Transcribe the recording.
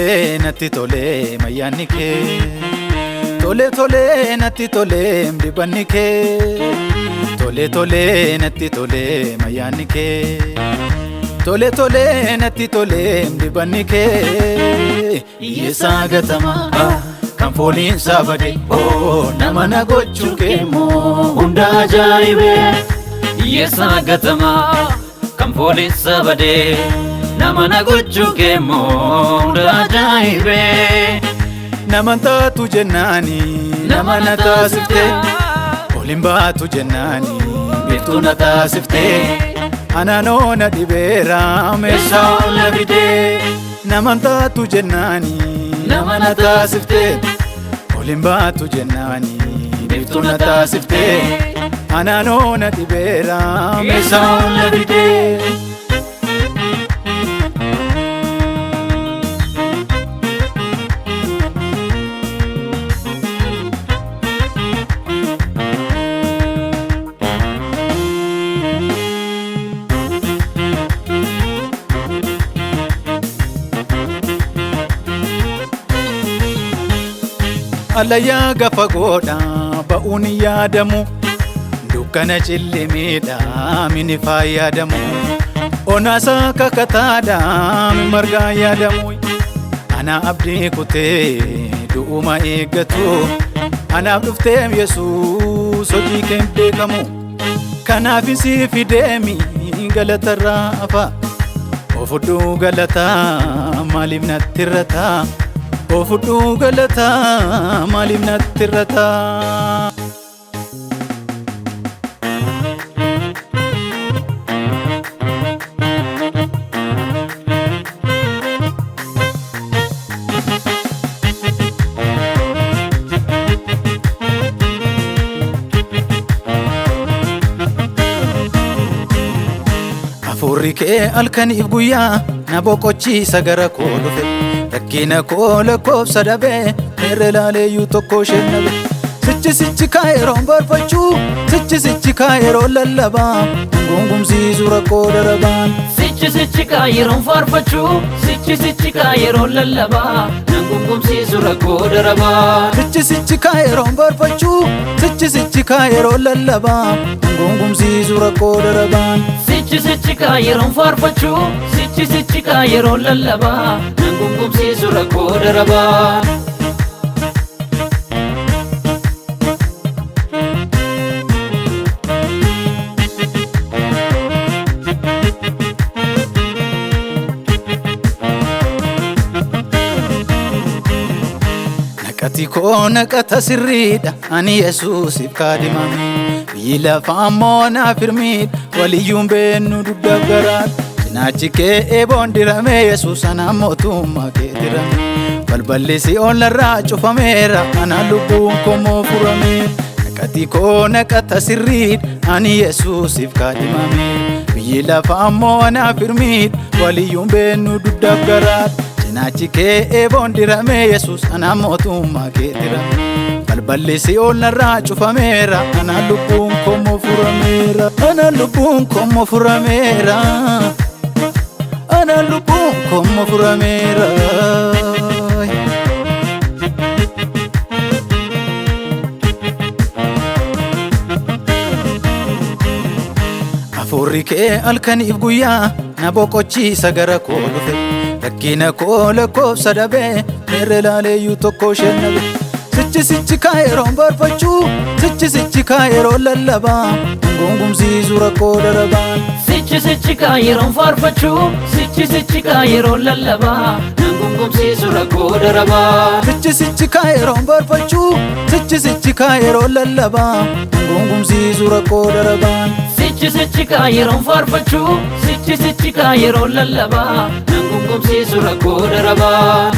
tole natti tole mayyaanni kee tole natti tole dibanni kee tole natti tole mayyaanni kee tole natti tole dibanni kee Yesaa gatama kan fooliin sabade nama na gochuu kee moo hunda ajaa'ibe Yesaa gatama kan fooliin sabade nama na gochuu kee moo hunda ajaa'ibe nama taatu jennaani nama na taasifte oliin baatu jennaani biiftuu na taasifte anaanoo na dhibeera meeshaa olla fide nama taatu jennaani nama na taasifte oliin baatu jennaani biiftuu na taasifte anaanoo na dhibeera meeshaa olla fide Alaya gafa godha ba'uun yaadamu dukkana cillimidha mini fayyadamu onasa kakataadha margaa yaadamu ana abdii kutee du'uma eeggatu anaaf dhufteem Yesuus hojii kee beekamu kanaaf si fideemi galatarraa afa ofudhuu galataa maaliif natti irrataa ofudhuu galataa maaliif natti irrataa Afurri kee halkaniif guyyaa na boqochiisa gara koo dhufe rakkina koo lakkoofsa dhabee meerre laaleeyyuu tokko shennabe sichi kaayeroon barfachuu sichi kaayeroon lallabaa gungumsiisu rakkoo darabaan sichi kaayeroon farfachuu sichi kaayeroon lallabaa gungumsiisu rakkoo darabaan sichi kaayeroon barfachuu sichi kaayeroon lallabaa gungumsiisu rakkoo darabaan sichi kaayeroon farfachuu sichi kaayeroon lallabaa gungumsiisu rakkoo darabaan Naqati koo naqata sirriidha ani Yesuusiif kaadhimame biyyi lafaa ammoo naaf hirmiidha waliyyuun beennu dugdaaf garaadha cinaachi kee eeboon dirame Yesuus anaan mootummaa kee dirame balballi Si'oolirraa cufameera anaan lubbuun koo furameera naqati koo naqata sirriidha ani Yesuusiif kaadhimame biyyi lafaa ammoo naaf hirmiidha waliyyuun beennu dugdaaf garaadha cinaachi kee eeboon dirame Yesuus anaan mootummaa kee dirame balballi Si'oolirraa cufameera anaan lubbuun koo furameera anaan lubbuun koo furameera anaan lubbuun koo furameera Afurri kee halkaniif guyyaa na boqochiisa gara koo dhufe rakkina koo lakkoofsa dhabee meerre laaleeyyuu tokko shennabe sichi kaayeroon barfachuu sichi kaayeroon lallabaa gungumsiisu rakkoo darabaan sichi kaayeroon farfachuu sichi kaayeroon lallabaa gungumsiisu rakkoo darabaan sichi kaayeroon barfachuu sichi kaayeroon lallabaa gungumsiisu rakkoo darabaan sichi kaayeroon farfachuu sichi kaayeroon lallabaa gungumsiisu rakkoo darabaan